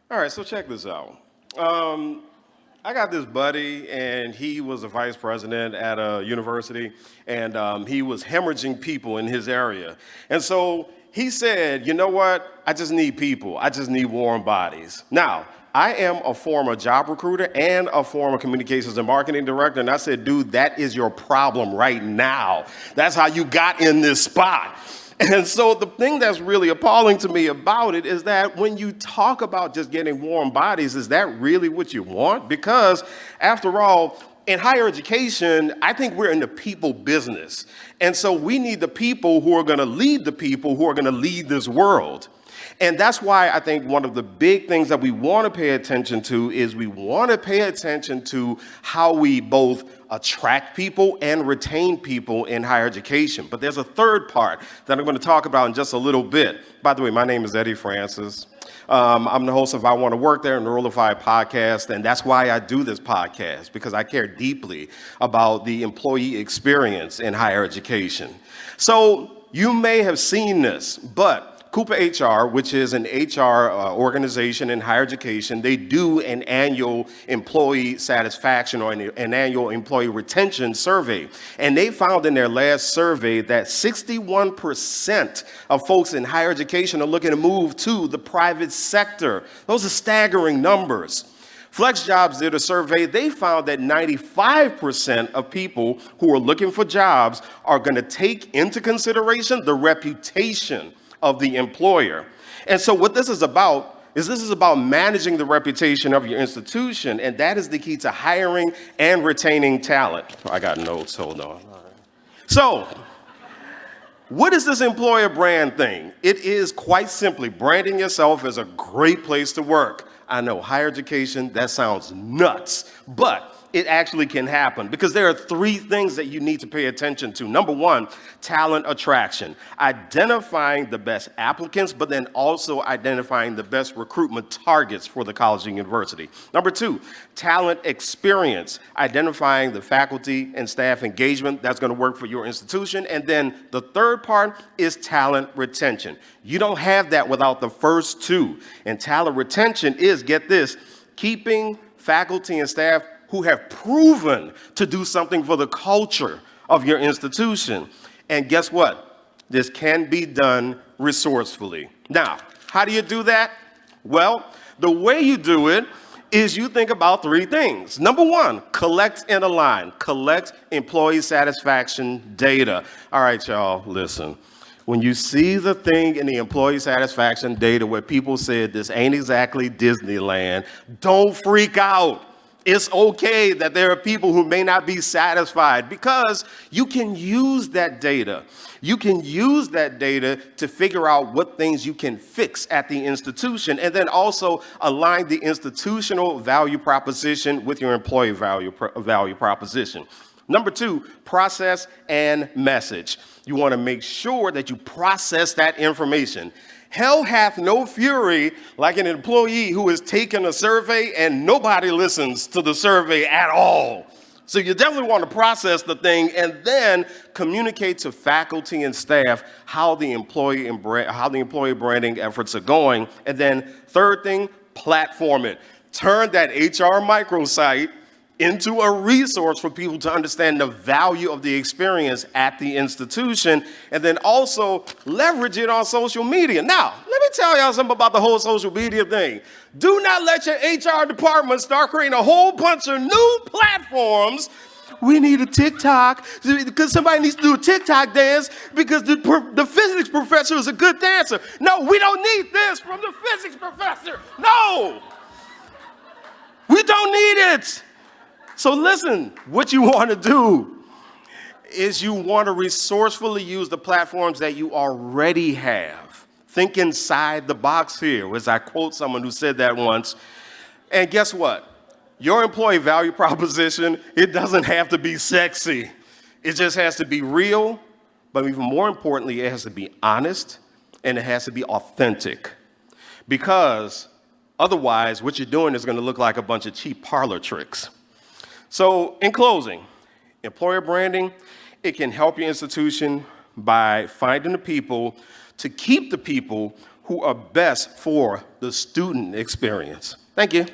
All right, so check this out. I got this buddy, and he was a vice president at a university, and he was hemorrhaging people in his area. And so he said, you know what? I just need people. I just need warm bodies. Now, I am a former job recruiter and a former communications and marketing director, and I said, dude, that is your problem right now. That's how you got in this spot. And so the thing that's really appalling to me about it is that when you talk about just getting warm bodies, is that really what you want? Because after all, in higher education, I think we're in the people business. And so we need the people who are going to lead the people who are going to lead this world. And that's why I think one of the big things that we want to pay attention to is we want to pay attention to how we both attract people and retain people in higher education. But there's a third part that I'm going to talk about in just a little bit. By the way, my name is Eddie Francis. I'm the host of I Want to Work There, Enrollify podcast, and that's why I do this podcast, because I care deeply about the employee experience in higher education. So you may have seen this, but Coupa HR, which is an HR organization in higher education, they do an annual employee satisfaction or an annual employee retention survey. And they found in their last survey that 61% of folks in higher education are looking to move to the private sector. Those are staggering numbers. FlexJobs did a survey. They found that 95% of people who are looking for jobs are going to take into consideration the reputation of the employer. And so what this is about managing the reputation of your institution, and that is the key to hiring and retaining talent. I got notes, hold on. All right. So, what is this employer brand thing? It is quite simply branding yourself as a great place to work. I know, higher education, that sounds nuts, but it actually can happen because there are three things that you need to pay attention to. Number one, talent attraction, identifying the best applicants, but then also identifying the best recruitment targets for the college and university. Number two, talent experience, identifying the faculty and staff engagement that's going to work for your institution. And then the third part is talent retention. You don't have that without the first two. And talent retention is, get this, keeping faculty and staff who have proven to do something for the culture of your institution. And guess what? This can be done resourcefully. Now, how do you do that? Well, the way you do it is you think about three things. Number one, collect and align. Collect employee satisfaction data. All right, y'all, listen. When you see the thing in the employee satisfaction data where people said this ain't exactly Disneyland, don't freak out. It's okay that there are people who may not be satisfied because you can use that data. You can use that data to figure out what things you can fix at the institution and then also align the institutional value proposition with your employee value proposition. Number two, process and message. You want to make sure that you process that information. Hell hath no fury like an employee who has taken a survey and nobody listens to the survey at all. So you definitely want to process the thing and then communicate to faculty and staff how the employee branding efforts are going. And then third thing, platform it. Turn that HR microsite into a resource for people to understand the value of the experience at the institution, and then also leverage it on social media. Now, let me tell y'all something about the whole social media thing. Do not let your HR department start creating a whole bunch of new platforms. We need a TikTok because somebody needs to do a TikTok dance because the physics professor is a good dancer. No, we don't need this from the physics professor. No, we don't need it. So listen, what you want to do is you want to resourcefully use the platforms that you already have. Think inside the box here, as I quote someone who said that once. And guess what? Your employee value proposition, it doesn't have to be sexy. It just has to be real, but even more importantly, it has to be honest and it has to be authentic. Because otherwise, what you're doing is going to look like a bunch of cheap parlor tricks. So in closing, employer branding, it can help your institution by finding the people to keep the people who are best for the student experience. Thank you.